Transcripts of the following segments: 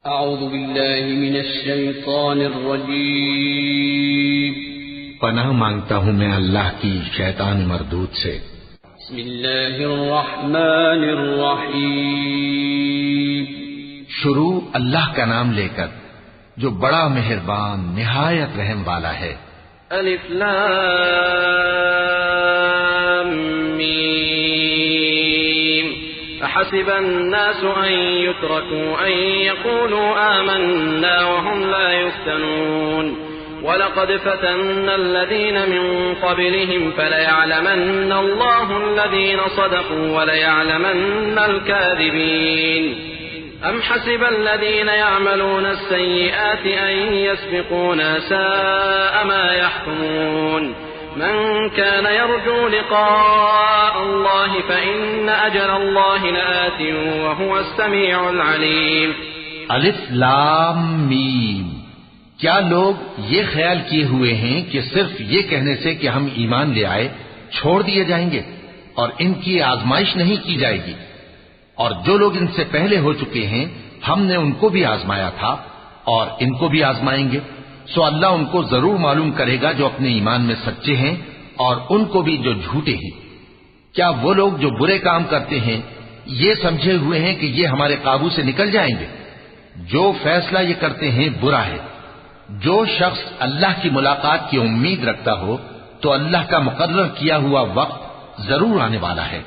اعوذ باللہ من الشیطان الرجیم پناہ مانگتا ہوں میں اللہ کی شیطان مردود سے۔ بسم اللہ الرحمن الرحیم شروع اللہ کا نام لے کر جو بڑا مہربان نہایت رحم والا ہے۔ الف لام میم احسب الناس ان يتركوا ان يقولوا آمنا وهم لا يفتنون ولقد فتنا الذين من قبلهم فليعلمن الله الذين صدقوا وليعلمن الكاذبين أم حسب الذين يعملون السيئات أن يسبقونا ساء ما يحكمون من كان يرجو لقاء الله فإن أجل الله لآت وهو السميع العليم۔ الف لام میم، کیا لوگ یہ خیال کیے ہوئے ہیں کہ صرف یہ کہنے سے کہ ہم ایمان لے آئے چھوڑ دیے جائیں گے اور ان کی آزمائش نہیں کی جائے گی؟ اور جو لوگ ان سے پہلے ہو چکے ہیں ہم نے ان کو بھی آزمایا تھا اور ان کو بھی آزمائیں گے، سو اللہ ان کو ضرور معلوم کرے گا جو اپنے ایمان میں سچے ہیں اور ان کو بھی جو جھوٹے ہیں۔ کیا وہ لوگ جو برے کام کرتے ہیں یہ سمجھے ہوئے ہیں کہ یہ ہمارے قابو سے نکل جائیں گے؟ جو فیصلہ یہ کرتے ہیں برا ہے۔ جو شخص اللہ کی ملاقات کی امید رکھتا ہو تو اللہ کا مقرر کیا ہوا وقت ضرور آنے والا ہے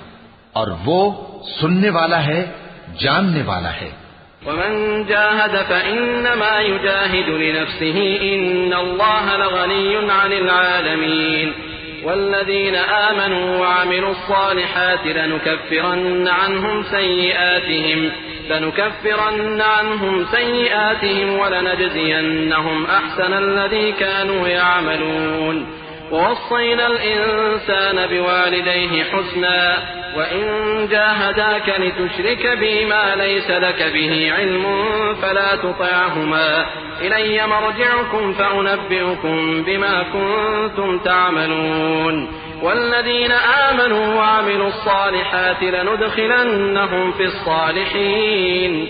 اور وہ سننے والا ہے، جاننے والا ہے۔ ومن جاهد فإنما يجاهد لنفسه إن الله لغني عن العالمين والذين آمنوا وعملوا الصالحات لنكفرن عنهم سيئاتهم ولنجزينهم أحسن الذي كانوا يعملون ووصينا الإنسان بوالديه حسنا وإن جاهداك لتشرك بي ما ليس لك به علم فلا تطعهما إلي مرجعكم فأنبئكم بما كنتم تعملون والذين آمنوا وعملوا الصالحات لندخلنهم في الصالحين۔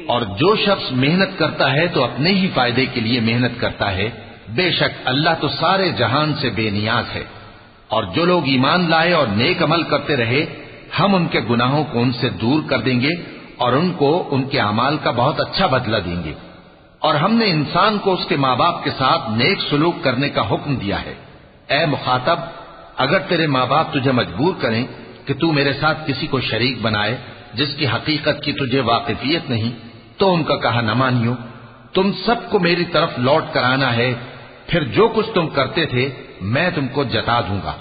اور جو شخص محنت کرتا ہے تو اپنے ہی فائدے کے لیے محنت کرتا ہے، بے شک اللہ تو سارے جہان سے بے نیاز ہے۔ اور جو لوگ ایمان لائے اور نیک عمل کرتے رہے ہم ان کے گناہوں کو ان سے دور کر دیں گے اور ان کو ان کے اعمال کا بہت اچھا بدلہ دیں گے۔ اور ہم نے انسان کو اس کے ماں باپ کے ساتھ نیک سلوک کرنے کا حکم دیا ہے۔ اے مخاطب، اگر تیرے ماں باپ تجھے مجبور کریں کہ تو میرے ساتھ کسی کو شریک بنائے جس کی حقیقت کی تجھے واقفیت نہیں تو ان کا کہا نہ مانیو۔ تم سب کو میری طرف لوٹ کر آنا ہے، پھر جو کچھ تم کرتے تھے میں تم کو جتا دوں گا۔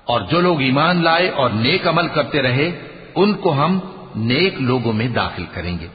اور جو لوگ ایمان لائے اور نیک عمل کرتے رہے ان کو ہم نیک لوگوں میں داخل کریں گے۔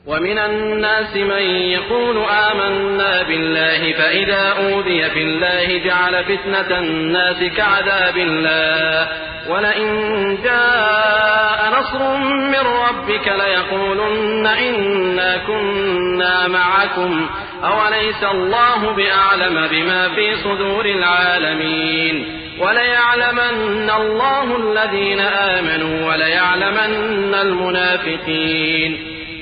ومن الناس من يقول آمنا بالله فإذا أوذي في الله جعل فتنة الناس كعذاب الله ولئن جاء نصر من ربك ليقولن إنا كنا معكم أوليس الله بأعلم بما في صدور العالمين وليعلمن الله الذين آمنوا وليعلمن المنافقين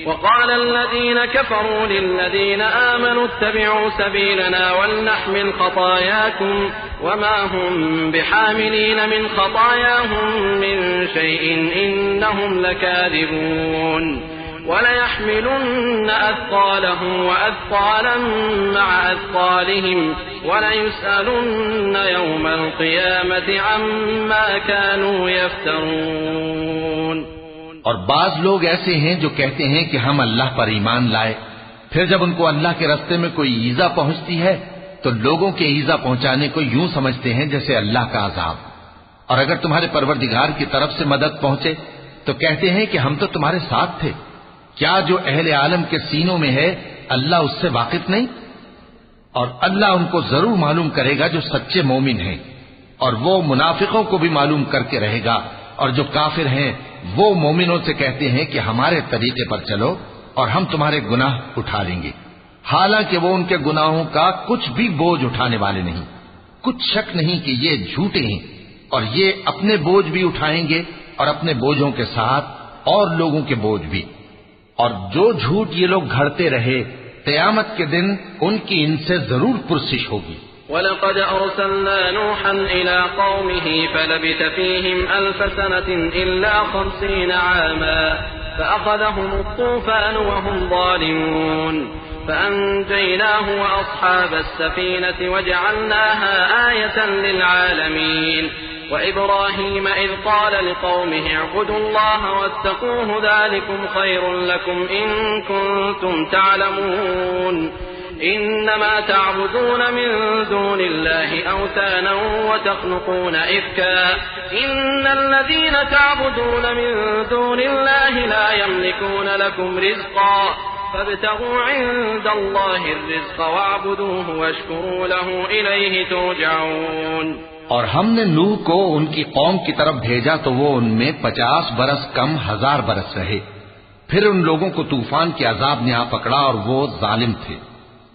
وقال الذين كفروا للذين آمنوا اتبعوا سبيلنا ولنحمل خطاياكم وما هم بحاملين من خطاياهم من شيء إنهم لكاذبون وليحملن أثقالهم وأثقالا مع أثقالهم وليسألن يوم القيامة عما كانوا يفترون۔ اور بعض لوگ ایسے ہیں جو کہتے ہیں کہ ہم اللہ پر ایمان لائے، پھر جب ان کو اللہ کے راستے میں کوئی ایذا پہنچتی ہے تو لوگوں کے ایذا پہنچانے کو یوں سمجھتے ہیں جیسے اللہ کا عذاب۔ اور اگر تمہارے پروردگار کی طرف سے مدد پہنچے تو کہتے ہیں کہ ہم تو تمہارے ساتھ تھے۔ کیا جو اہل عالم کے سینوں میں ہے اللہ اس سے واقف نہیں؟ اور اللہ ان کو ضرور معلوم کرے گا جو سچے مومن ہیں، اور وہ منافقوں کو بھی معلوم کر کے رہے گا۔ اور جو کافر ہیں وہ مومنوں سے کہتے ہیں کہ ہمارے طریقے پر چلو اور ہم تمہارے گناہ اٹھا لیں گے، حالانکہ وہ ان کے گناہوں کا کچھ بھی بوجھ اٹھانے والے نہیں۔ کچھ شک نہیں کہ یہ جھوٹے ہیں اور یہ اپنے بوجھ بھی اٹھائیں گے اور اپنے بوجھوں کے ساتھ اور لوگوں کے بوجھ بھی۔ اور جو جھوٹ یہ لوگ گھڑتے رہے قیامت کے دن ان کی ان سے ضرور پرسش ہوگی۔ وَلَقَدْ أَرْسَلْنَا نُوحًا إِلَىٰ قَوْمِهِ فَلَبِثَ فِيهِمْ أَلْفَ سَنَةٍ إِلَّا 50 عَامًا فَأَخَذَهُمُ الطُّوفَانُ وَهُمْ ظَالِمُونَ فَأَنجَيْنَاهُ وَأَصْحَابَ السَّفِينَةِ وَجَعَلْنَاهَا آيَةً لِّلْعَالَمِينَ وَإِبْرَاهِيمَ إِذْ قَالَ لِقَوْمِهِ اعْبُدُوا اللَّهَ وَاتَّقُوهُ ذَٰلِكُمْ خَيْرٌ لَّكُمْ إِن كُنتُمْ تَعْلَمُونَ إِنَّمَا تَعْبُدُونَ مِن دُونِ اللَّهِ أَوْثَانًا وَتَخْلُقُونَ إِفْكًا إِنَّ الَّذِينَ تَعْبُدُونَ مِن دُونِ اللَّهِ لَا يَمْلِكُونَ لَكُمْ رِزْقًا فَابْتَغُوا عِندَ اللَّهِ الرِّزْقَ وَاعْبُدُوهُ وَاشْكُرُوا لَهُ إِلَيْهِ تُرْجَعُونَ۔ اور ہم نے نوح کو ان کی قوم کی طرف بھیجا تو وہ ان میں 50 برس کم 1000 برس رہے۔ پھر ان لوگوں کو طوفان کے عذاب نے آ پکڑا اور وہ ظالم تھے۔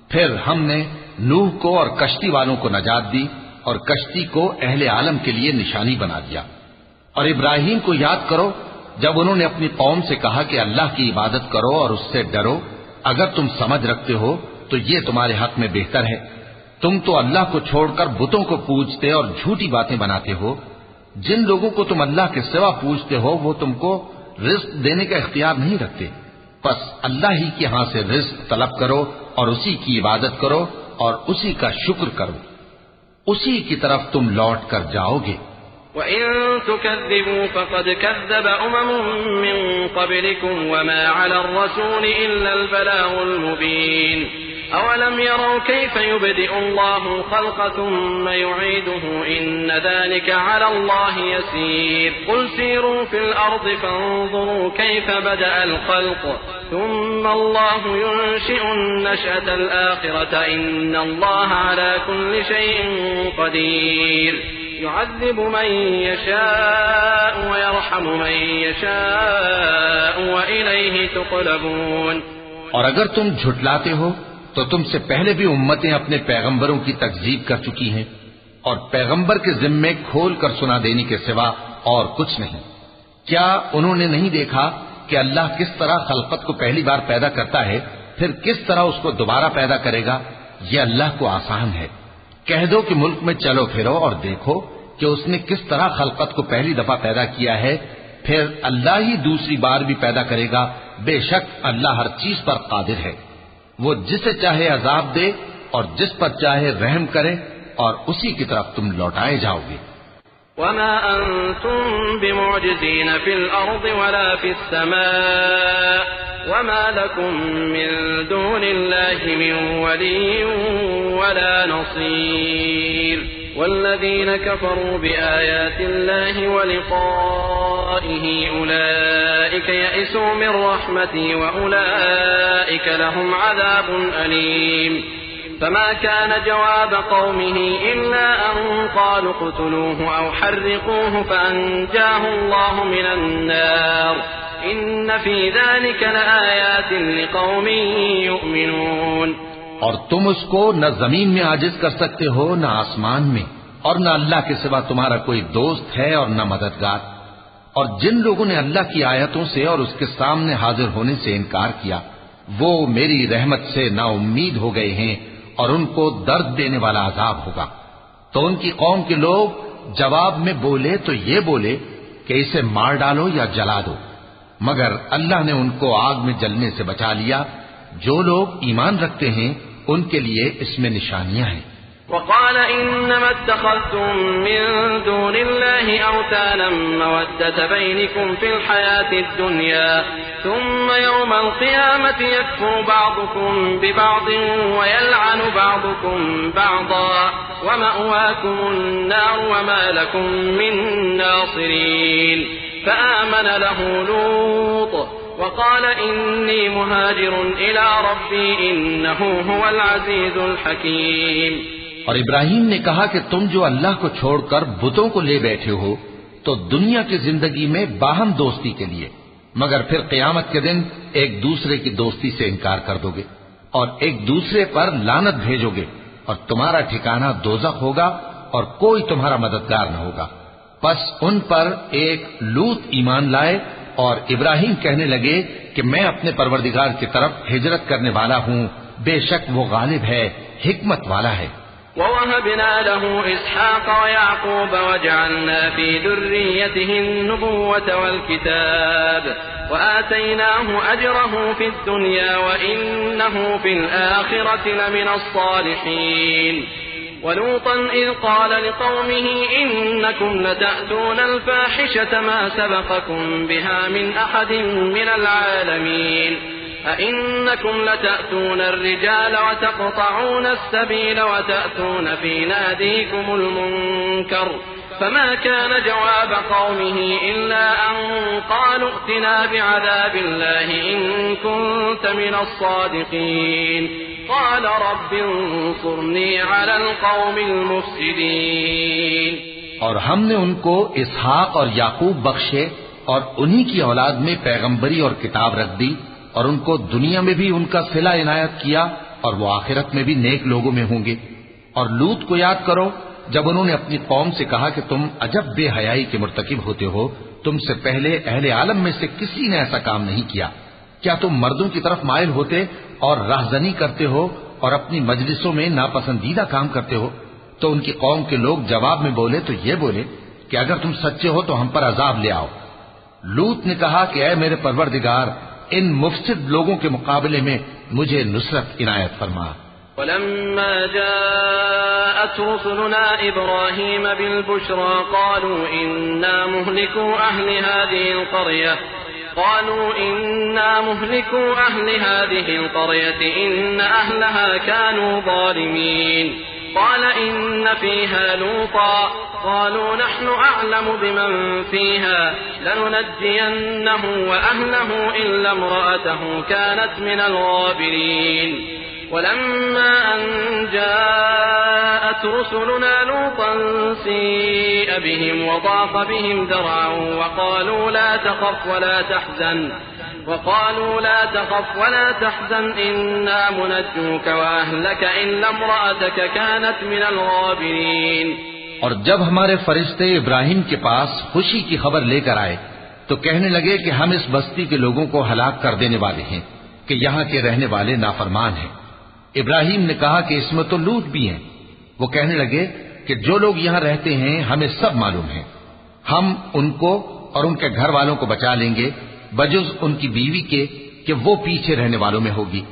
پھر ہم نے نوح کو اور کشتی والوں کو نجات دی اور کشتی کو اہل عالم کے لیے نشانی بنا دیا۔ اور ابراہیم کو یاد کرو جب انہوں نے اپنی قوم سے کہا کہ اللہ کی عبادت کرو اور اس سے ڈرو، اگر تم سمجھ رکھتے ہو تو یہ تمہارے حق میں بہتر ہے۔ تم تو اللہ کو چھوڑ کر بتوں کو پوجتے اور جھوٹی باتیں بناتے ہو۔ جن لوگوں کو تم اللہ کے سوا پوجتے ہو وہ تم کو رزق دینے کا اختیار نہیں رکھتے، پس اللہ ہی کے ہاں سے رزق طلب کرو اور اسی کی عبادت کرو اور اسی کا شکر کرو، اسی کی طرف تم لوٹ کر جاؤ گے۔ وَإِن تُكَذِّبُوا فَقَدْ كَذَّبَ أُمَمٌ مِّن قَبْلِكُمْ وَمَا عَلَى الرَّسُولِ إِلَّا الْبَلَاغُ الْمُبِينُ أَوَلَمْ يَرَوْا كَيْفَ يُبْدِئُ اللَّهُ الْخَلْقَ ثُمَّ يُعِيدُهُ إِنَّ ذَلِكَ عَلَى اللَّهِ يَسِيرٌ قُلْ سِيرُوا فِي الْأَرْضِ فَانظُرُوا كَيْفَ بَدَأَ الْخَلْقَ ثُمَّ اللَّهُ يُنشِئُ النَّشْأَةَ الْآخِرَةَ إِنَّ اللَّهَ عَلَى كُلِّ شَيْءٍ قَدِيرٌ يُعَذِّبُ مَن يَشَاءُ وَيَرْحَمُ مَن يَشَاءُ وَإِلَيْهِ تُقْلَبُونَ۔ اور اگر تم جھٹلاتے ہو تو تم سے پہلے بھی امتیں اپنے پیغمبروں کی تکذیب کر چکی ہیں، اور پیغمبر کے ذمے کھول کر سنا دینے کے سوا اور کچھ نہیں۔ کیا انہوں نے نہیں دیکھا کہ اللہ کس طرح خلقت کو پہلی بار پیدا کرتا ہے، پھر کس طرح اس کو دوبارہ پیدا کرے گا؟ یہ اللہ کو آسان ہے۔ کہہ دو کہ ملک میں چلو پھرو اور دیکھو کہ اس نے کس طرح خلقت کو پہلی دفعہ پیدا کیا ہے، پھر اللہ ہی دوسری بار بھی پیدا کرے گا۔ بے شک اللہ ہر چیز پر قادر ہے، وہ جسے چاہے عذاب دے اور جس پر چاہے رحم کرے، اور اسی کی طرف تم لوٹائے جاؤ گے۔ وَمَا أَنتُم بِمُعْجِزِينَ فِي الْأَرْضِ وَلَا فِي السَّمَاءِ وَمَا لَكُم مِّن دُونِ اللَّهِ مِن وَلِيٍّ وَلَا نَصِيرٍ وَالَّذِينَ كَفَرُوا بِآيَاتِ اللَّهِ وَلِقَائِهِ أُولَئِكَ يَئِسُوا مِن رَّحْمَتِي وَأُولَئِكَ لَهُمْ عَذَابٌ أَلِيمٌ فما كان جواب قومه إلا أن قالوا اقتلوه أو حرقوه فأنجاه الله من النار إن في ذلك لآيات لقوم يؤمنون۔ اور تم اس کو نہ زمین میں عاجز کر سکتے ہو نہ آسمان میں، اور نہ اللہ کے سوا تمہارا کوئی دوست ہے اور نہ مددگار۔ اور جن لوگوں نے اللہ کی آیتوں سے اور اس کے سامنے حاضر ہونے سے انکار کیا وہ میری رحمت سے نا امید ہو گئے ہیں اور ان کو درد دینے والا عذاب ہوگا۔ تو ان کی قوم کے لوگ جواب میں بولے تو یہ بولے کہ اسے مار ڈالو یا جلا دو، مگر اللہ نے ان کو آگ میں جلنے سے بچا لیا۔ جو لوگ ایمان رکھتے ہیں ان کے لیے اس میں نشانیاں ہیں۔ وقال إنما اتخذتم من دون الله أوثانا مودة بينكم في الحياة الدنيا ثم يوم القيامة يكفر بعضكم ببعض ويلعن بعضكم بعضا ومأواكم النار وما لكم من ناصرين فآمن له لوط وقال إني مهاجر إلى ربي إنه هو العزيز الحكيم۔ اور ابراہیم نے کہا کہ تم جو اللہ کو چھوڑ کر بتوں کو لے بیٹھے ہو تو دنیا کی زندگی میں باہم دوستی کے لیے، مگر پھر قیامت کے دن ایک دوسرے کی دوستی سے انکار کر دو گے اور ایک دوسرے پر لعنت بھیجو گے، اور تمہارا ٹھکانہ دوزخ ہوگا اور کوئی تمہارا مددگار نہ ہوگا۔ پس ان پر ایک لوط ایمان لائے اور ابراہیم کہنے لگے کہ میں اپنے پروردگار کی طرف ہجرت کرنے والا ہوں بے شک وہ غالب ہے، حکمت والا ہے۔ ووهبنا له إسحاق ويعقوب وجعلنا في ذريته النبوة والكتاب وآتيناه أجره في الدنيا وإنه في الآخرة لمن الصالحين ولوطا إذ قال لقومه إنكم لتأتون الفاحشة ما سبقكم بها من أحد من العالمين أئنكم لتأتون الرجال وتقطعون السبيل وتأتون في ناديكم المنكر فما كان جواب قومه إلا أن قالوا ائتنا بعذاب الله إن كنت من الصادقين قال رب انصرني على القوم المفسدين۔ اور ہم نے ان کو اسحاق اور یعقوب بخشے اور انہی کی اولاد میں پیغمبری اور کتاب رکھ دی، اور ان کو دنیا میں بھی ان کا صلہ عنایت کیا اور وہ آخرت میں بھی نیک لوگوں میں ہوں گے۔ اور لوط کو یاد کرو جب انہوں نے اپنی قوم سے کہا کہ تم عجب بے حیائی کے مرتکب ہوتے ہو، تم سے پہلے اہل عالم میں سے کسی نے ایسا کام نہیں کیا، کیا تم مردوں کی طرف مائل ہوتے اور راہزنی کرتے ہو اور اپنی مجلسوں میں ناپسندیدہ کام کرتے ہو؟ تو ان کی قوم کے لوگ جواب میں بولے تو یہ بولے کہ اگر تم سچے ہو تو ہم پر عذاب لے آؤ۔ لوط نے کہا کہ اے میرے پروردگار، ان مفسد لوگوں کے مقابلے میں مجھے نصرت عنایت فرما۔ ولما جاءت رسلنا إبراهيم بالبشرى قالوا إنا مهلكو أهل هذه القرية إن أهلها كانوا ظالمين قال إن فيها لوطا قالوا نحن أعلم بمن فيها لننجينه وأهله إلا امرأته كانت من الغابرين ولما أن جاءت رسلنا لوطا سيء بهم وضاق بهم ذرعا وقالوا لا تخف ولا تحزن إنا منجوك وأهلك إلا امرأتك كانت من الغابرين۔ اور جب ہمارے فرشتے ابراہیم کے پاس خوشی کی خبر لے کر آئے تو کہنے لگے کہ ہم اس بستی کے لوگوں کو ہلاک کر دینے والے ہیں کہ یہاں کے رہنے والے نافرمان ہیں۔ ابراہیم نے کہا کہ اس میں تو لوط بھی ہیں۔ وہ کہنے لگے کہ جو لوگ یہاں رہتے ہیں ہمیں سب معلوم ہے، ہم ان کو اور ان کے گھر والوں کو بچا لیں گے بجز ان کی بیوی کے کہ وہ پیچھے رہنے والوں میں ہوگی۔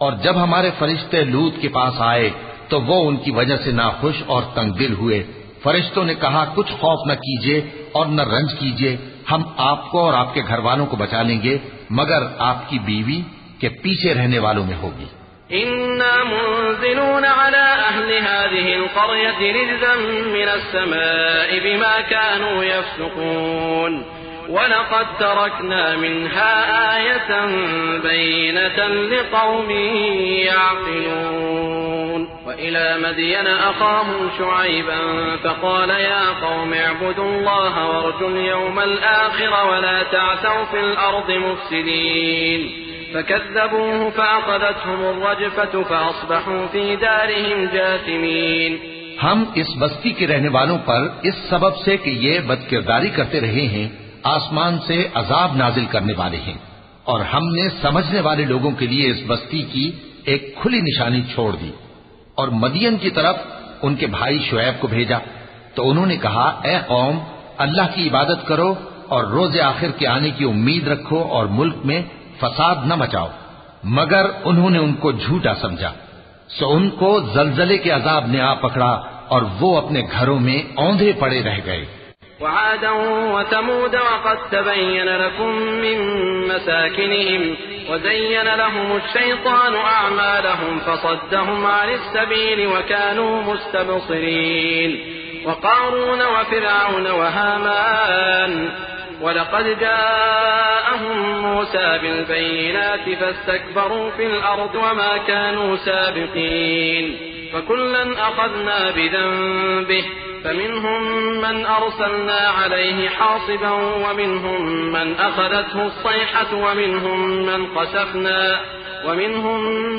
اور جب ہمارے فرشتے لوط کے پاس آئے تو وہ ان کی وجہ سے ناخوش اور تنگ دل ہوئے۔ فرشتوں نے کہا کچھ خوف نہ کیجیے اور نہ رنج کیجیے، ہم آپ کو اور آپ کے گھر والوں کو بچا لیں گے مگر آپ کی بیوی کے پیچھے رہنے والوں میں ہوگی۔ إنا منزلون على أهل هذه القرية رجزا من السماء بما كانوا يفسقون ولقد تركنا منها آية بينة لقوم يعقلون وإلى مدين أخاهم شعيبا فقال يا قوم اعبدوا الله وارجوا اليوم الآخر ولا تعثوا في الأرض مفسدين فكذبوه فأخذتهم الرجفة فأصبحوا في دارهم جاثمين۔ ہم اس بستی کے رہنے والوں پر اس سبب سے کہ یہ بدکرداری کرتے رہے ہیں آسمان سے عذاب نازل کرنے والے ہیں، اور ہم نے سمجھنے والے لوگوں کے لیے اس بستی کی ایک کھلی نشانی چھوڑ دی۔ اور مدین کی طرف ان کے بھائی شعیب کو بھیجا تو انہوں نے کہا اے قوم، اللہ کی عبادت کرو اور روز آخر کے آنے کی امید رکھو اور ملک میں فساد نہ مچاؤ، مگر انہوں نے ان کو جھوٹا سمجھا، سو ان کو زلزلے کے عذاب نے آ پکڑا اور وہ اپنے گھروں میں اوندھے پڑے رہ گئے۔ وعادا وثمود وقد تبين لكم من مساكنهم وزين لهم الشيطان أعمالهم فصدهم عن السبيل وكانوا مستبصرين وقارون وفرعون وهامان ولقد جاءهم موسى بالبينات فاستكبروا في الأرض وما كانوا سابقين فكلا أخذنا بذنبه فمنهم من أرسلنا عليه حاصبا ومنهم من أخذته الصيحة ومنهم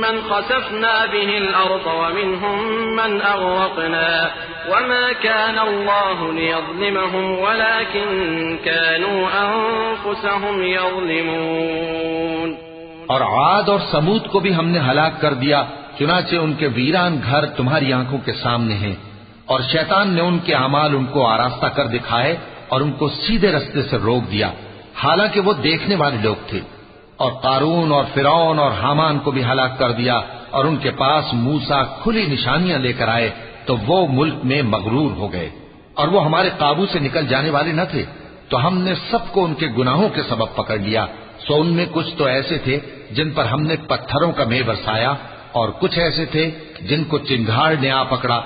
من خسفنا به الأرض ومنهم من أغرقنا وما كان الله ليظلمهم ولكن كانوا أنفسهم يظلمون۔ اور عاد اور سمود کو بھی ہم نے ہلاک کر دیا، چنانچہ ان کے ویران گھر تمہاری آنکھوں کے سامنے ہیں، اور شیطان نے ان کے اعمال ان کو آراستہ کر دکھائے اور ان کو سیدھے رستے سے روک دیا، حالانکہ وہ دیکھنے والے لوگ تھے۔ اور قارون اور فرعون اور حامان کو بھی ہلاک کر دیا، اور ان کے پاس موسیٰ کھلی نشانیاں لے کر آئے تو وہ ملک میں مغرور ہو گئے، اور وہ ہمارے قابو سے نکل جانے والے نہ تھے، تو ہم نے سب کو ان کے گناہوں کے سبب پکڑ لیا۔ سو ان میں کچھ تو ایسے تھے جن پر ہم نے پتھروں کا مے برسایا، اور کچھ ایسے تھے جن کو چنگھاڑ نے آ پکڑا،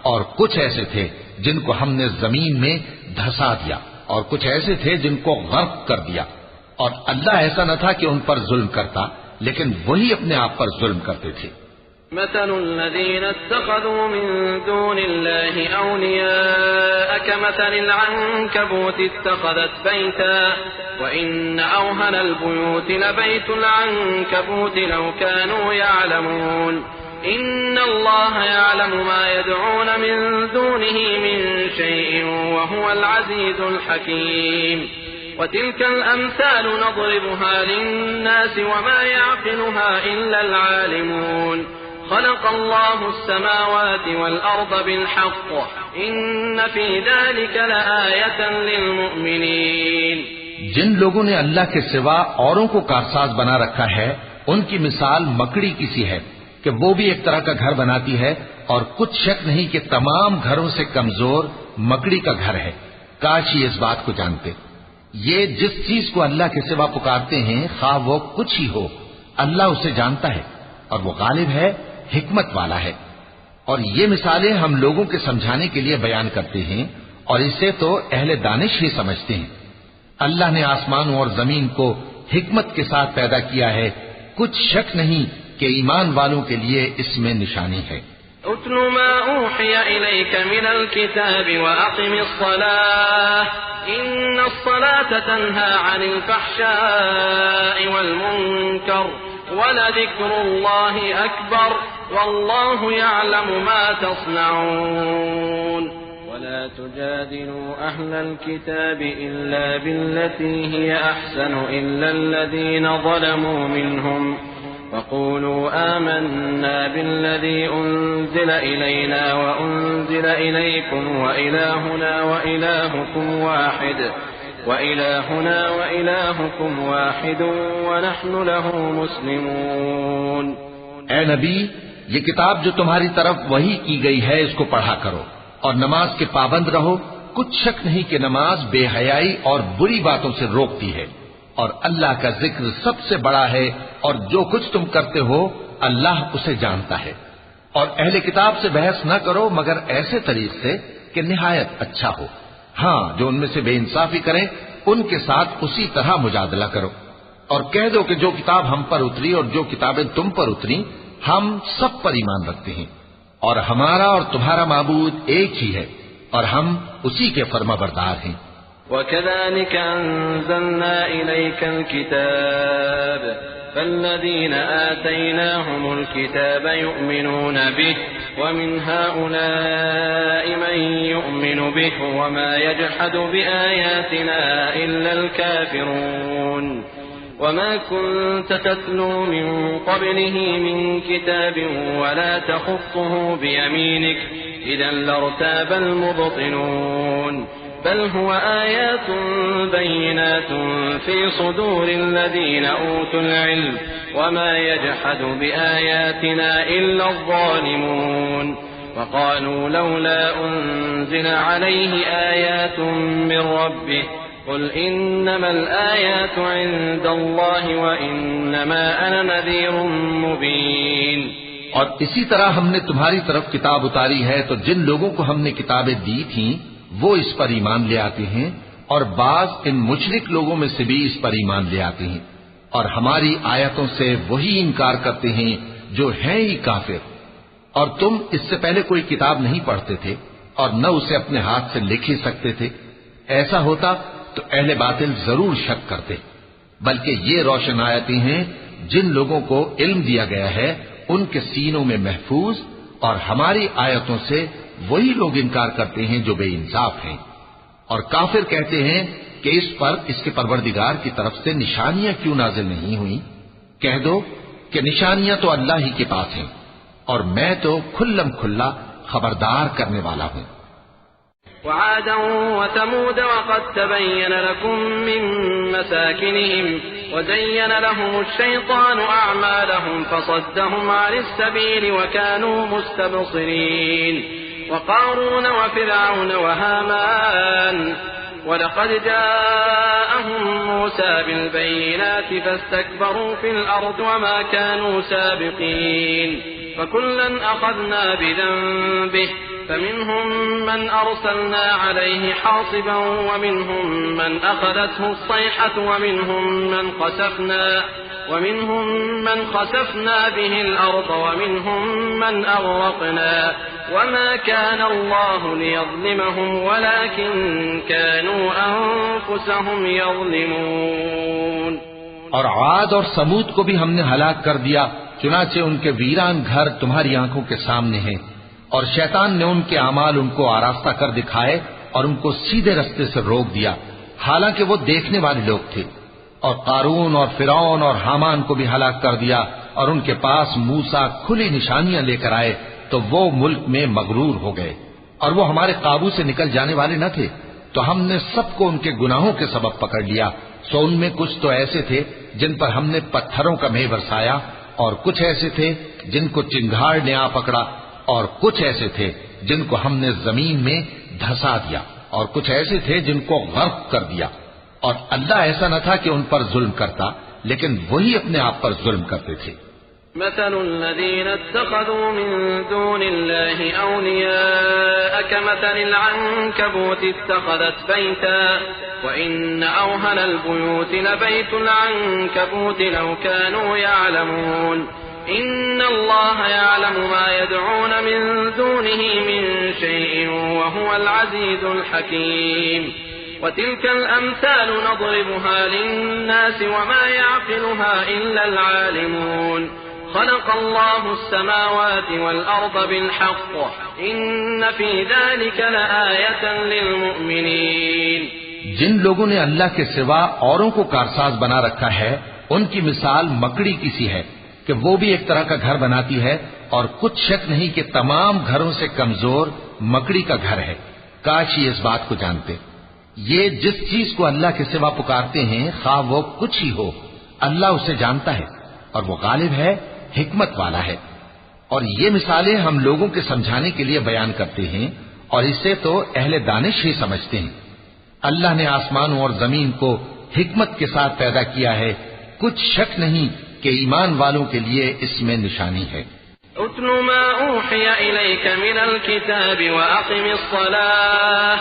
اور کچھ ایسے تھے جن کو ہم نے زمین میں دھسا دیا، اور کچھ ایسے تھے جن کو غرق کر دیا۔ اور اللہ ایسا نہ تھا کہ ان پر ظلم کرتا، لیکن وہی اپنے آپ پر ظلم کرتے تھے۔ مثل الذين اتخذوا من دون الله أولياء كمثل العنكبوت اتخذت بيتا وإن أوهن البيوت لبيت العنكبوت لو كانوا يعلمون إن الله يعلم ما يدعون من دونه من شيء وهو العزيز الحكيم وتلك الأمثال نضربها للناس وما يعقلها إلا العالمون خلق الله السماوات والأرض بالحق إن في ذلك لآية للمؤمنين۔ جن لوگوں نے اللہ کے سوا اوروں کو کارساز بنا رکھا ہے ان کی مثال مکڑی کی سی ہے کہ وہ بھی ایک طرح کا گھر بناتی ہے، اور کچھ شک نہیں کہ تمام گھروں سے کمزور مکڑی کا گھر ہے۔ کاش یہ اس بات کو جانتے۔ یہ جس چیز کو اللہ کے سوا پکارتے ہیں خواہ وہ کچھ ہی ہو، اللہ اسے جانتا ہے اور وہ غالب ہے، حکمت والا ہے۔ اور یہ مثالیں ہم لوگوں کے سمجھانے کے لیے بیان کرتے ہیں، اور اسے تو اہل دانش ہی سمجھتے ہیں۔ اللہ نے آسمانوں اور زمین کو حکمت کے ساتھ پیدا کیا ہے، کچھ شک نہیں کہ ایمان والوں کے لیے اس میں نشانی ہے۔ اتل ما اوحی الیک من الكتاب واقم الصلاة ان الصلاة تنہى عن الفحشاء والمنکر ولذکر اللہ اکبر واللہ یعلم ما تصنعون ولا تجادلوا أهل الكتاب إلا بالتي هي أحسن إلا الذين ظلموا منهم فقولوا آمنا بالذي أنزل إلينا وأنزل إليكم وإلهنا وإلهكم واحد ونحن له مسلمون۔ اے نبی، یہ کتاب جو تمہاری طرف وحی کی گئی ہے اس کو پڑھا کرو اور نماز کے پابند رہو، کچھ شک نہیں کہ نماز بے حیائی اور بری باتوں سے روکتی ہے، اور اللہ کا ذکر سب سے بڑا ہے، اور جو کچھ تم کرتے ہو اللہ اسے جانتا ہے۔ اور اہل کتاب سے بحث نہ کرو مگر ایسے طریق سے کہ نہایت اچھا ہو، ہاں جو ان میں سے بے انصافی کریں ان کے ساتھ اسی طرح مجادلہ کرو، اور کہہ دو کہ جو کتاب ہم پر اتری اور جو کتابیں تم پر اتری ہم سب پر ایمان رکھتے ہیں، اور ہمارا اور تمہارا معبود ایک ہی ہے، اور ہم اسی کے فرما بردار ہیں۔ وَكَذَلِكَ أَنزَلْنَا إِلَيْكَ الْكِتَابَ فَالَّذِينَ آتَيْنَاهُمُ الْكِتَابَ يُؤْمِنُونَ بِهِ وَمِنْ هَؤُلَاءِ مَن يُؤْمِنُ بِهِ وَمَا يَجْحَدُ بِآيَاتِنَا إِلَّا الْكَافِرُونَ وما كنت تتلو من قبله من كتاب ولا تخطه بيمينك إذا لارتاب المبطلون بل هو آيات بينات في صدور الذين أوتوا العلم وما يجحد بآياتنا إلا الظالمون وقالوا لولا أنزل عليه آيات من ربه قل انما الآيات عند الله وانما انا نذير مبين۔ اور اسی طرح ہم نے تمہاری طرف کتاب اتاری ہے تو جن لوگوں کو ہم نے کتابیں دی تھیں وہ اس پر ایمان لے آتے ہیں، اور بعض ان مشرک لوگوں میں سے بھی اس پر ایمان لے آتے ہیں، اور ہماری آیتوں سے وہی انکار کرتے ہیں جو ہیں ہی کافر۔ اور تم اس سے پہلے کوئی کتاب نہیں پڑھتے تھے اور نہ اسے اپنے ہاتھ سے لکھ ہی سکتے تھے، ایسا ہوتا تو اہل باطل ضرور شک کرتے، بلکہ یہ روشن آیتیں ہیں جن لوگوں کو علم دیا گیا ہے ان کے سینوں میں محفوظ، اور ہماری آیتوں سے وہی لوگ انکار کرتے ہیں جو بے انصاف ہیں۔ اور کافر کہتے ہیں کہ اس پر اس کے پروردگار کی طرف سے نشانیاں کیوں نازل نہیں ہوئیں؟ کہہ دو کہ نشانیاں تو اللہ ہی کے پاس ہیں اور میں تو کھلم کھلا خبردار کرنے والا ہوں۔ وعادا وثمود وقد تبين لكم من مساكنهم وزين لهم الشيطان أعمالهم فصدهم عن السبيل وكانوا مستبصرين وقارون وفرعون وهامان ولقد جاءهم موسى بالبينات فاستكبروا في الأرض وما كانوا سابقين فكلا أخذنا بذنبه فمنهم من أرسلنا عليه حاصبا ومنهم من أخذته الصيحة ومنهم من خسفنا به الأرض ومنهم من أغرقنا وما كان الله ليظلمهم ولكن كانوا أنفسهم يظلمون۔ اور عاد اور سمود کو بھی ہم نے ہلاک کر دیا، چنانچہ ان کے ویران گھر تمہاری آنکھوں کے سامنے ہیں، اور شیطان نے ان کے اعمال ان کو آراستہ کر دکھائے اور ان کو سیدھے رستے سے روک دیا، حالانکہ وہ دیکھنے والے لوگ تھے۔ اور قارون اور فرعون اور حامان کو بھی ہلاک کر دیا، اور ان کے پاس موسیٰ کھلی نشانیاں لے کر آئے تو وہ ملک میں مغرور ہو گئے، اور وہ ہمارے قابو سے نکل جانے والے نہ تھے، تو ہم نے سب کو ان کے گناہوں کے سبب پکڑ لیا۔ سو ان میں کچھ تو ایسے تھے جن پر ہم نے پتھروں کا مے برسایا، اور کچھ ایسے تھے جن کو چنگھاڑ نے آ پکڑا، اور کچھ ایسے تھے جن کو ہم نے زمین میں دھسا دیا، اور کچھ ایسے تھے جن کو غرق کر دیا۔ اور اللہ ایسا نہ تھا کہ ان پر ظلم کرتا، لیکن وہی اپنے آپ پر ظلم کرتے تھے۔ مثل الذين اتخذوا من دون الله أولياء كمثل العنكبوت اتخذت بيتا وإن أوهن البيوت لبيت العنكبوت لو كانوا يعلمون إن الله يعلم ما يدعون من دونه من شيء وهو العزيز الحكيم وتلك الأمثال نضربها للناس وما يعقلها إلا العالمون خلق الله السماوات والأرض بالحق إن في ذلك لآية للمؤمنين۔ جن لوگوں نے اللہ کے سوا اوروں کو کارساز بنا رکھا ہے ان کی مثال مکڑی کی سی ہے کہ وہ بھی ایک طرح کا گھر بناتی ہے، اور کچھ شک نہیں کہ تمام گھروں سے کمزور مکڑی کا گھر ہے۔ کاش یہ اس بات کو جانتے۔ یہ جس چیز کو اللہ کے سوا پکارتے ہیں خواہ وہ کچھ ہی ہو، اللہ اسے جانتا ہے اور وہ غالب ہے، حکمت والا ہے۔ اور یہ مثالیں ہم لوگوں کے سمجھانے کے لیے بیان کرتے ہیں، اور اسے تو اہل دانش ہی سمجھتے ہیں۔ اللہ نے آسمانوں اور زمین کو حکمت کے ساتھ پیدا کیا ہے، کچھ شک نہیں کہ ایمان والوں کے لیے اس میں نشانی ہے۔ اتل ما اوحی الیک من الكتاب واقم الصلاة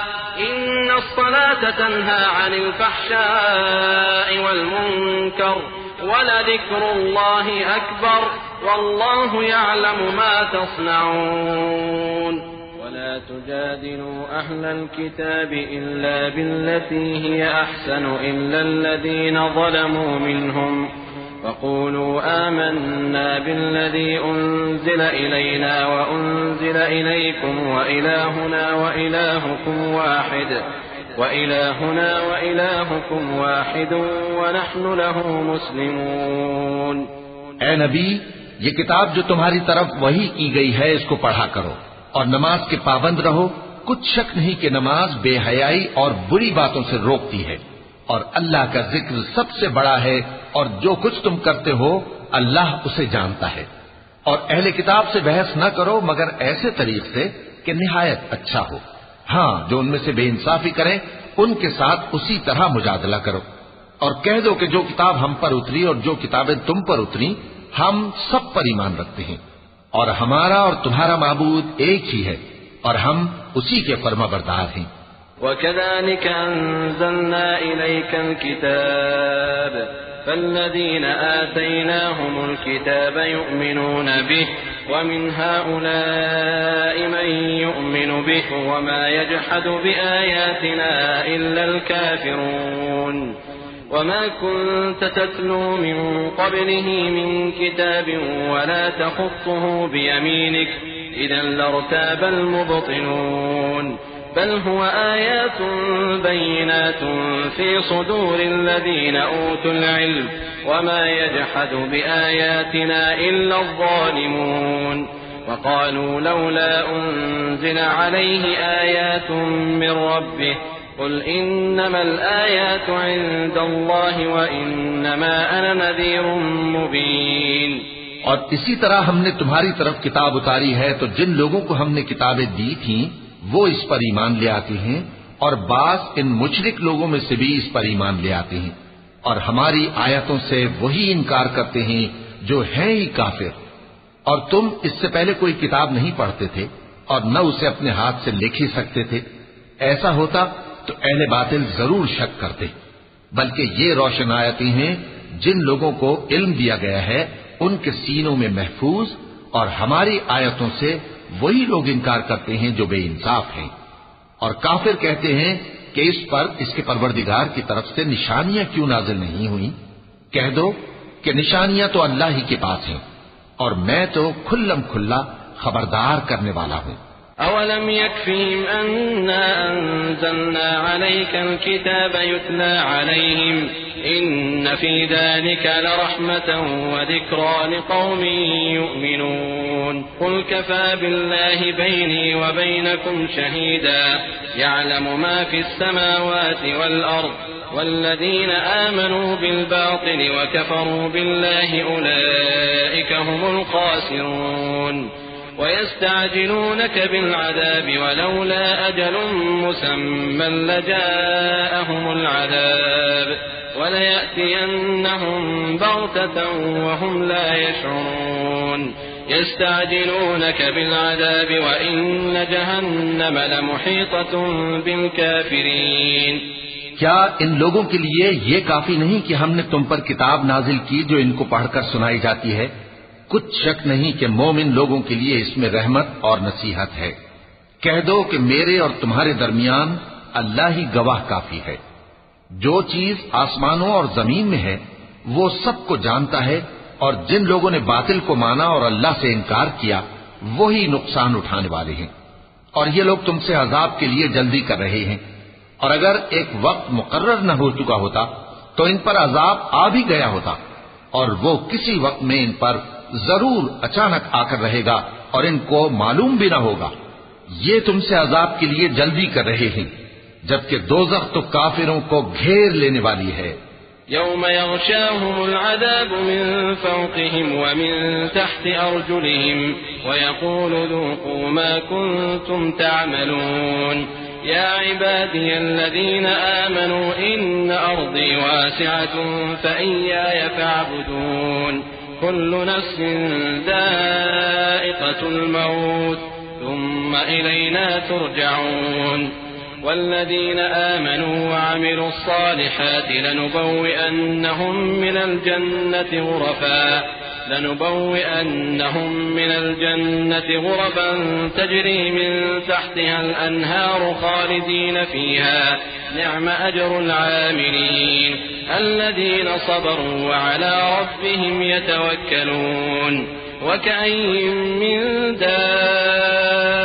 ان الصلاة تنہى عن الفحشاء والمنکر ولذکر اللہ اکبر واللہ یعلم ما تصنعون ولا تجادلوا أهل الكتاب إلا بالتي هي أحسن إلا الذين ظلموا منهم وقولوا آمنا بالذي أنزل إلينا وأنزل إليكم وإلهنا وإلهكم واحد ونحن له مسلمون۔ اے نبی، یہ کتاب جو تمہاری طرف وحی کی گئی ہے اس کو پڑھا کرو اور نماز کے پابند رہو۔ کچھ شک نہیں کہ نماز بے حیائی اور بری باتوں سے روکتی ہے، اور اللہ کا ذکر سب سے بڑا ہے، اور جو کچھ تم کرتے ہو اللہ اسے جانتا ہے۔ اور اہل کتاب سے بحث نہ کرو مگر ایسے طریق سے کہ نہایت اچھا ہو۔ ہاں، جو ان میں سے بے انصافی کریں ان کے ساتھ اسی طرح مجادلہ کرو، اور کہہ دو کہ جو کتاب ہم پر اتری اور جو کتابیں تم پر اتری ہم سب پر ایمان رکھتے ہیں، اور ہمارا اور تمہارا معبود ایک ہی ہے، اور ہم اسی کے فرما بردار ہیں۔ وَكَذَلِكَ أَنزَلْنَا إِلَيْكَ الْكِتَابَ فَالَّذِينَ آتَيْنَاهُمُ الْكِتَابَ يُؤْمِنُونَ بِهِ وَمِنْ هَؤُلَاءِ مَن يُؤْمِنُ بِهِ وَمَا يَجْحَدُ بِآيَاتِنَا إِلَّا الْكَافِرُونَ وما كنت تتلو من قبله من كتاب ولا تخطه بيمينك إذا لارتاب المبطلون بل هو آيات بينات في صدور الذين أوتوا العلم وما يجحد بآياتنا إلا الظالمون وقالوا لولا أنزل عليه آيات من ربه قل إنما الآيات عند الله وإنما أنا نذير مبين. اور اسی طرح ہم نے تمہاری طرف کتاب اتاری ہے تو جن لوگوں کو ہم نے کتابیں دی تھیں وہ اس پر ایمان لے آتے ہیں اور بعض ان مشرک لوگوں میں سے بھی اس پر ایمان لے آتے ہیں اور ہماری آیتوں سے وہی انکار کرتے ہیں جو ہیں ہی کافر. اور تم اس سے پہلے کوئی کتاب نہیں پڑھتے تھے اور نہ اسے اپنے ہاتھ سے لکھ ہی سکتے تھے. ایسا ہوتا تو اہل باطل ضرور شک کرتے. بلکہ یہ روشن آیتیں ہیں جن لوگوں کو علم دیا گیا ہے ان کے سینوں میں محفوظ، اور ہماری آیتوں سے وہی لوگ انکار کرتے ہیں جو بے انصاف ہیں. اور کافر کہتے ہیں کہ اس پر اس کے پروردگار کی طرف سے نشانیاں کیوں نازل نہیں ہوئیں؟ کہہ دو کہ نشانیاں تو اللہ ہی کے پاس ہیں اور میں تو کھلم کھلا خبردار کرنے والا ہوں. أولم يكفهم أنا أنزلنا عليك الكتاب يتلى عليهم إن في ذلك لرحمة وذكرى لقوم يؤمنون قل كفى بالله بيني وبينكم شهيدا يعلم ما في السماوات والأرض والذين آمنوا بالباطل وكفروا بالله أولئك هم الخاسرون ويستعجلونك بالعذاب ولولا أجل مسمى لجاءهم العذاب وليأتينهم بغتة وهم لا يشعرون يستعجلونك بالعذاب وإن جهنم لمحيطة بالكافرين. کیا ان لوگوں کے لیے یہ کافی نہیں کہ ہم نے تم پر کتاب نازل کی جو ان کو پڑھ کر سنائی جاتی ہے؟ کچھ شک نہیں کہ مومن لوگوں کے لیے اس میں رحمت اور نصیحت ہے. کہہ دو کہ میرے اور تمہارے درمیان اللہ ہی گواہ کافی ہے. جو چیز آسمانوں اور زمین میں ہے وہ سب کو جانتا ہے، اور جن لوگوں نے باطل کو مانا اور اللہ سے انکار کیا وہی نقصان اٹھانے والے ہیں. اور یہ لوگ تم سے عذاب کے لیے جلدی کر رہے ہیں، اور اگر ایک وقت مقرر نہ ہو چکا ہوتا تو ان پر عذاب آ بھی گیا ہوتا، اور وہ کسی وقت میں ان پر ضرور اچانک آ کر رہے گا اور ان کو معلوم بھی نہ ہوگا. یہ تم سے عذاب کے لیے جلدی کر رہے ہیں، جبکہ دوزخ تو کافروں کو گھیر لینے والی ہے. يوم يغشاهم العذاب من فوقهم ومن تحت أرجلهم ويقول ذوقوا ما كنتم تعملون يا عبادي الذين آمنوا إن أرضي واسعة فإياي فاعبدون كل نفس ذائقة الموت ثم إلينا ترجعون والذين آمنوا وعملوا الصالحات لنبوئنهم من الجنة غرفا تجري من تحتها الأنهار خالدين فيها نعم أجر العاملين الذين صبروا وعلى ربهم يتوكلون وكأين من دابة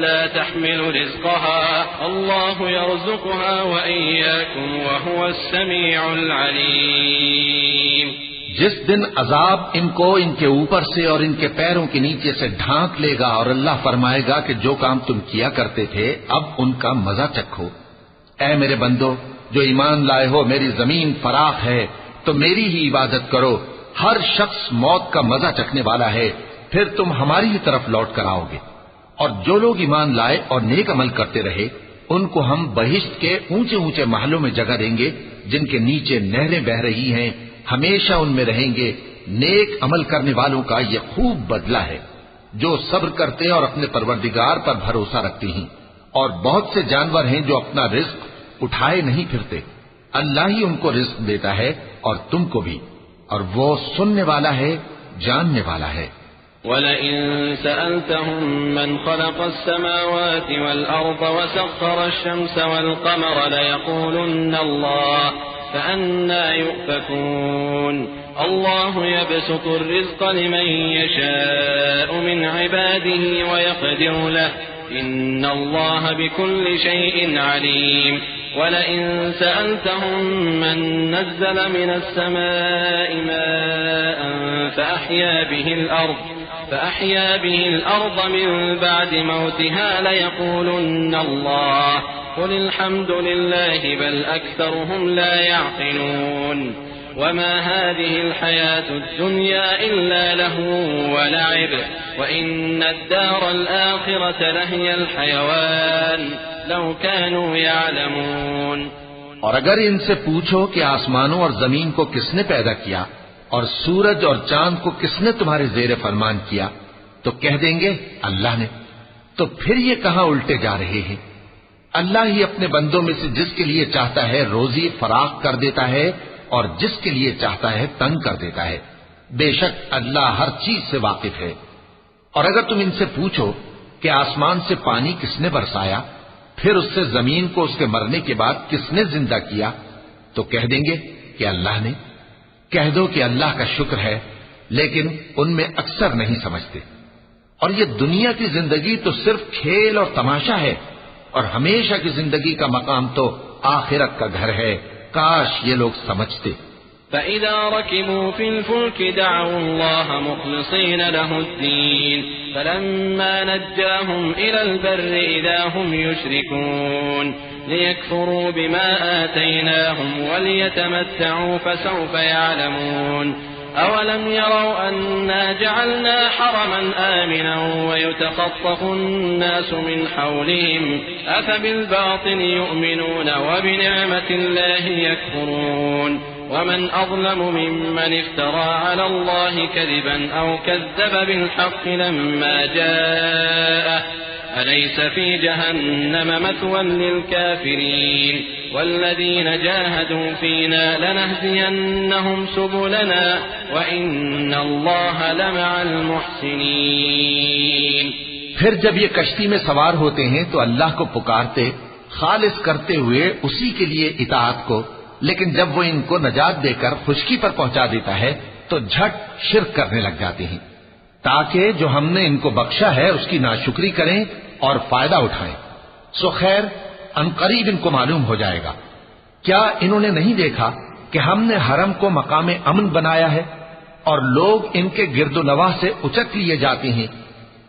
لا تحمل رزقها الله يرزقها وإياكم وهو السميع العليم. جس دن عذاب ان کو ان کے اوپر سے اور ان کے پیروں کے نیچے سے ڈھانک لے گا اور اللہ فرمائے گا کہ جو کام تم کیا کرتے تھے اب ان کا مزہ چکھو. اے میرے بندو جو ایمان لائے ہو، میری زمین فراخ ہے تو میری ہی عبادت کرو. ہر شخص موت کا مزہ چکھنے والا ہے، پھر تم ہماری ہی طرف لوٹ کر آؤ گے. اور جو لوگ ایمان لائے اور نیک عمل کرتے رہے ان کو ہم بہشت کے اونچے اونچے محلوں میں جگہ دیں گے جن کے نیچے نہریں بہ رہی ہیں، ہمیشہ ان میں رہیں گے. نیک عمل کرنے والوں کا یہ خوب بدلہ ہے جو صبر کرتے اور اپنے پروردگار پر بھروسہ رکھتے ہیں. اور بہت سے جانور ہیں جو اپنا رزق اٹھائے نہیں پھرتے، اللہ ہی ان کو رزق دیتا ہے اور تم کو بھی، اور وہ سننے والا ہے، جاننے والا ہے. وَلَئِن سَأَلْتَهُم مَّنْ خَلَقَ السَّمَاوَاتِ وَالْأَرْضَ وَسَخَّرَ الشَّمْسَ وَالْقَمَرَ لَيَقُولُنَّ اللَّهُ فَأَنَّىٰ يُؤْفَكُونَ اللَّهُ يَبْسُطُ الرِّزْقَ لِمَن يَشَاءُ مِنْ عِبَادِهِ وَيَقْدِرُ لَهُ إن الله بكل شيء عليم ولئن سألتهم من نزل من السماء ماء فأحيا به الأرض من بعد موتها ليقولن الله قل الحمد لله بل أكثرهم لا يعقلون وما هذه الحياة الدنيا إلا لهو ولعب وإن الدار الآخرة لهي الحيوان لو كانوا يعلمون. اور اگر ان سے پوچھو کہ آسمانوں اور زمین کو کس نے پیدا کیا اور سورج اور چاند کو کس نے تمہارے زیر فرمان کیا تو کہہ دیں گے اللہ نے. تو پھر یہ کہاں الٹے جا رہے ہیں؟ اللہ ہی اپنے بندوں میں سے جس کے لیے چاہتا ہے روزی فراخ کر دیتا ہے اور جس کے لیے چاہتا ہے تنگ کر دیتا ہے. بے شک اللہ ہر چیز سے واقف ہے. اور اگر تم ان سے پوچھو کہ آسمان سے پانی کس نے برسایا پھر اس سے زمین کو اس کے مرنے کے بعد کس نے زندہ کیا تو کہہ دیں گے کہ اللہ نے. کہہ دو کہ اللہ کا شکر ہے لیکن ان میں اکثر نہیں سمجھتے. اور یہ دنیا کی زندگی تو صرف کھیل اور تماشا ہے اور ہمیشہ کی زندگی کا مقام تو آخرت کا گھر ہے. کاش یہ لوگ سمجھتے. فَإِذَا رَكِبُوا فِي الْفُلْكِ دَعَوُا اللَّهَ مُخْلِصِينَ لَهُ الدِّينَ فَلَمَّا نَجَّاهُمْ إِلَى الْبَرِّ إِذَا هُمْ يُشْرِكُونَ لِيَكْفُرُوا بِمَا آتَيْنَاهُمْ وَلِيَتَمَتَّعُوا فَسَوْفَ يَعْلَمُونَ أَوَلَمْ يَرَوْا أَنَّا جَعَلْنَا حَرَمًا آمِنًا وَيُتَخَطَّفُ النَّاسُ مِنْ حَوْلِهِمْ أَفَبِالْبَاطِلِ يُؤْمِنُونَ وَبِنِعْمَةِ اللَّهِ يَكْفُرُونَ ومن أظلم ممن افترى على الله كذبا أو كذب بالحق لما جاءه أليس في جهنم مثوى للكافرين والذين جاهدوا فينا لنهدينهم سبلنا وإن الله لمع المحسنين. پھر جب یہ کشتی میں سوار ہوتے ہیں تو اللہ کو پکارتے خالص کرتے ہوئے اسی کے لیے اطاعت کو، لیکن جب وہ ان کو نجات دے کر خشکی پر پہنچا دیتا ہے تو جھٹ شرک کرنے لگ جاتے ہیں تاکہ جو ہم نے ان کو بخشا ہے اس کی ناشکری کریں اور فائدہ اٹھائیں. سو خیر عنقریب ان کو معلوم ہو جائے گا. کیا انہوں نے نہیں دیکھا کہ ہم نے حرم کو مقام امن بنایا ہے اور لوگ ان کے گرد و نواح سے اچک لیے جاتے ہیں؟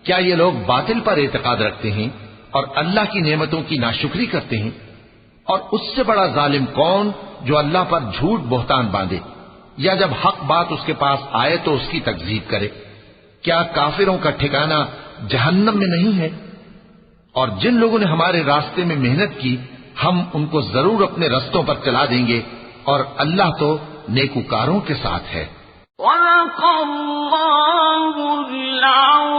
کیا یہ لوگ باطل پر اعتقاد رکھتے ہیں اور اللہ کی نعمتوں کی ناشکری کرتے ہیں؟ اور اس سے بڑا ظالم کون جو اللہ پر جھوٹ بہتان باندھے یا جب حق بات اس کے پاس آئے تو اس کی تکذیب کرے. کیا کافروں کا ٹھکانہ جہنم میں نہیں ہے؟ اور جن لوگوں نے ہمارے راستے میں محنت کی ہم ان کو ضرور اپنے رستوں پر چلا دیں گے اور اللہ تو نیکوکاروں کے ساتھ ہے. وَلَقَ اللَّهُ الْعَظِيمَ